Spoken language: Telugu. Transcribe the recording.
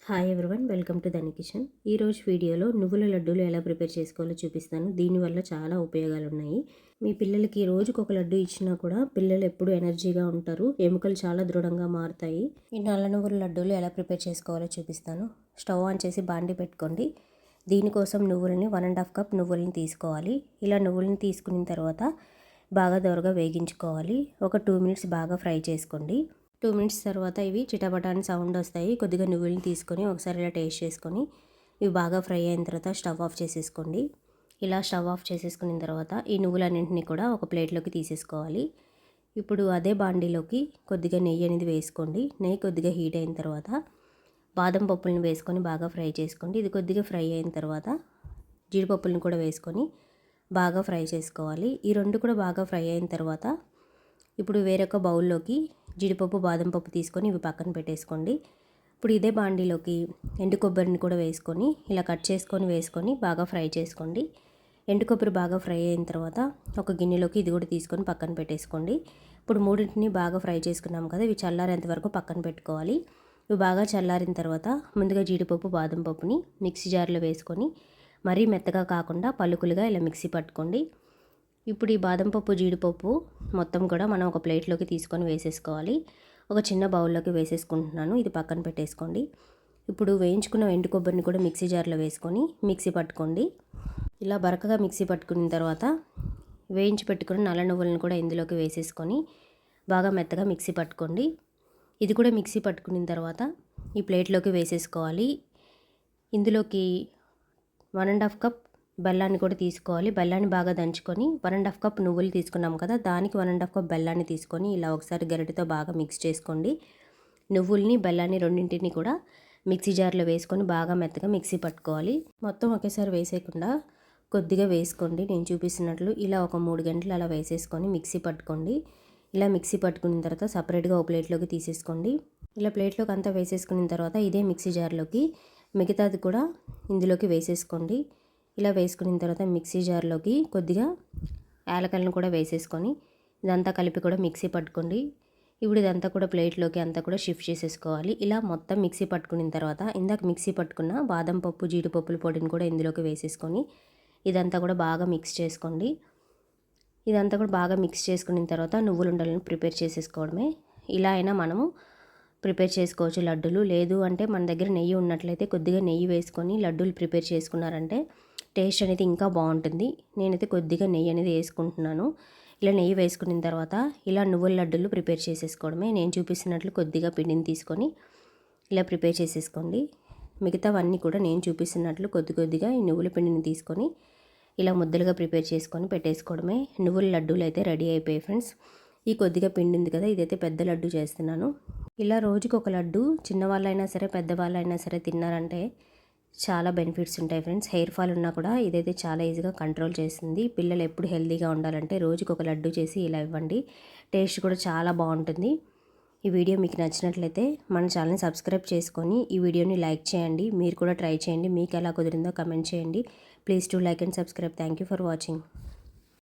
Hi everyone, welcome to Dhani kitchen. ఈరోజు వీడియోలో నువ్వుల లడ్డూలు ఎలా ప్రిపేర్ చేసుకోవాలో చూపిస్తాను. దీనివల్ల చాలా ఉపయోగాలు ఉన్నాయి. మీ పిల్లలకి రోజుకు ఒక లడ్డు ఇచ్చినా కూడా పిల్లలు ఎప్పుడు ఎనర్జీగా ఉంటారు, ఎముకలు చాలా దృఢంగా మారుతాయి. ఈ నల్ల నువ్వుల లడ్డూలు ఎలా ప్రిపేర్ చేసుకోవాలో చూపిస్తాను. స్టవ్ ఆన్ చేసి బాండి పెట్టుకోండి. దీనికోసం నువ్వులని 1.5 కప్ నువ్వులని తీసుకోవాలి. ఇలా నువ్వులని తీసుకున్న తర్వాత బాగా దోరగా వేగించుకోవాలి. ఒక 2 మినిట్స్ బాగా ఫ్రై చేసుకోండి. 2 మినిట్స్ తర్వాత ఇవి చిటపటాని సౌండ్ వస్తాయి. కొద్దిగా నువ్వులని తీసుకొని ఒకసారి ఇలా టేస్ట్ చేసుకొని ఇవి బాగా ఫ్రై అయిన తర్వాత స్టవ్ ఆఫ్ చేసేసుకోండి. ఇలా స్టవ్ ఆఫ్ చేసేసుకున్న తర్వాత ఈ నువ్వులన్నింటినీ కూడా ఒక ప్లేట్లోకి తీసేసుకోవాలి. ఇప్పుడు అదే బాండీలోకి కొద్దిగా నెయ్యి అనేది వేసుకోండి. నెయ్యి కొద్దిగా హీట్ అయిన తర్వాత బాదం పప్పులను వేసుకొని బాగా ఫ్రై చేసుకోండి. ఇది కొద్దిగా ఫ్రై అయిన తర్వాత జీడిపప్పులను కూడా వేసుకొని బాగా ఫ్రై చేసుకోవాలి. ఈ రెండు కూడా బాగా ఫ్రై అయిన తర్వాత ఇప్పుడు వేరొక బౌల్లోకి జీడిపప్పు బాదం పప్పు తీసుకొని ఇవి పక్కన పెట్టేసుకోండి. ఇప్పుడు ఇదే బాండీలోకి ఎండు కొబ్బరిని కూడా వేసుకొని ఇలా కట్ చేసుకొని వేసుకొని బాగా ఫ్రై చేసుకోండి. ఎండు కొబ్బరి బాగా ఫ్రై అయిన తర్వాత ఒక గిన్నెలోకి ఇది కూడా తీసుకొని పక్కన పెట్టేసుకోండి. ఇప్పుడు మూడింటిని బాగా ఫ్రై చేసుకున్నాం కదా, ఇవి చల్లారేంత వరకు పక్కన పెట్టుకోవాలి. ఇవి బాగా చల్లారిన తర్వాత ముందుగా జీడిపప్పు బాదం పప్పుని మిక్సీ జార్లో వేసుకొని మరీ మెత్తగా కాకుండా పలుకులుగా ఇలా మిక్సీ పట్టుకోండి. ఇప్పుడు ఈ బాదం పప్పు జీడిపప్పు మొత్తం కూడా మనం ఒక ప్లేట్లోకి తీసుకొని వేసేసుకోవాలి. ఒక చిన్న బౌల్లోకి వేసేసుకుంటున్నాను. ఇది పక్కన పెట్టేసుకోండి. ఇప్పుడు వేయించుకున్న ఎండు కొబ్బరిని కూడా మిక్సీ జార్లో వేసుకొని మిక్సీ పట్టుకోండి. ఇలా బరకగా మిక్సీ పట్టుకున్న తర్వాత వేయించి పెట్టుకున్న నల్ల నువ్వులను కూడా ఇందులోకి వేసేసుకొని బాగా మెత్తగా మిక్సీ పట్టుకోండి. ఇది కూడా మిక్సీ పట్టుకున్న తర్వాత ఈ ప్లేట్లోకి వేసేసుకోవాలి. ఇందులోకి 1.5 కప్ బెల్లాన్ని కూడా తీసుకోవాలి. బెల్లాన్ని బాగా దంచుకొని 1.5 కప్ నువ్వులు తీసుకున్నాం కదా, దానికి 1.5 కప్ బెల్లాన్ని తీసుకొని ఇలా ఒకసారి గరిటెతో బాగా మిక్స్ చేసుకోండి. నువ్వుల్ని బెల్లాన్ని రెండింటిని కూడా మిక్సీ జార్లో వేసుకొని బాగా మెత్తగా మిక్సీ పట్టుకోవాలి. మొత్తం ఒకేసారి వేసేయకుండా కొద్దిగా వేసుకోండి. నేను చూపిస్తున్నట్లు ఇలా ఒక 3 గంటలు అలా వేసేసుకొని మిక్సీ పట్టుకోండి. ఇలా మిక్సీ పట్టుకున్న తర్వాత సపరేట్గా ఒక ప్లేట్లోకి తీసేసుకోండి. ఇలా ప్లేట్లోకి అంతా వేసేసుకున్న తర్వాత ఇదే మిక్సీ జార్లోకి మిగతాది కూడా ఇందులోకి వేసేసుకోండి. ఇలా వేసుకున్న తర్వాత మిక్సీ జార్లోకి కొద్దిగా యాలకలను కూడా వేసేసుకొని ఇదంతా కలిపి కూడా మిక్సీ పట్టుకోండి. ఇప్పుడు ఇదంతా కూడా ప్లేట్లోకి అంతా కూడా షిఫ్ట్ చేసేసుకోవాలి. ఇలా మొత్తం మిక్సీ పట్టుకున్న తర్వాత ఇందాక మిక్సీ పట్టుకున్న బాదం పప్పు జీడిపప్పుల పొడిని కూడా ఇందులోకి వేసేసుకొని ఇదంతా కూడా బాగా మిక్స్ చేసుకోండి. ఇదంతా కూడా బాగా మిక్స్ చేసుకున్న తర్వాత నువ్వుల ఉండలను ప్రిపేర్ చేసేసుకోవడమే. ఇలా అయినా మనము ప్రిపేర్ చేసుకోవచ్చు లడ్డూలు. లేదు అంటే మన దగ్గర నెయ్యి ఉన్నట్లయితే కొద్దిగా నెయ్యి వేసుకొని లడ్డూలు ప్రిపేర్ చేసుకున్నారంటే టేస్ట్ అనేది ఇంకా బాగుంటుంది. నేనైతే కొద్దిగా నెయ్యి అనేది వేసుకుంటున్నాను. ఇలా నెయ్యి వేసుకున్న తర్వాత ఇలా నువ్వుల లడ్డూలు ప్రిపేర్ చేసేసుకోవడమే. నేను చూపిస్తున్నట్లు కొద్దిగా పిండిని తీసుకొని ఇలా ప్రిపేర్ చేసేసుకోండి. మిగతావన్నీ కూడా నేను చూపిస్తున్నట్లు కొద్దిగా ఈ నువ్వుల పిండిని తీసుకొని ఇలా ముద్దలుగా ప్రిపేర్ చేసుకొని పెట్టేసుకోవడమే. నువ్వుల లడ్డూలు అయితే రెడీ అయిపోయాయి ఫ్రెండ్స్. ఈ కొద్దిగా పిండి ఉంది కదా, ఇదైతే పెద్ద లడ్డు చేస్తున్నాను. ఇలా రోజుకి ఒక లడ్డు చిన్నవాళ్ళైనా సరే పెద్దవాళ్ళైనా సరే తిన్నారంటే చాలా బెనిఫిట్స్ ఉంటాయి ఫ్రెండ్స్. హెయిర్ ఫాల్ ఉన్నా కూడా ఇదైతే చాలా ఈజీగా కంట్రోల్ చేస్తుంది. పిల్లలు ఎప్పుడు హెల్తీగా ఉండాలంటే రోజుకి ఒక లడ్డు చేసి ఇలా ఇవ్వండి. టేస్ట్ కూడా చాలా బాగుంటుంది. ఈ వీడియో మీకు నచ్చినట్లయితే మన ఛానల్ని సబ్స్క్రైబ్ చేసుకొని ఈ వీడియోని లైక్ చేయండి. మీరు కూడా ట్రై చేయండి. మీకు ఎలా కుదిరిందో కమెంట్ చేయండి. Please to like and subscribe. Thank you for watching.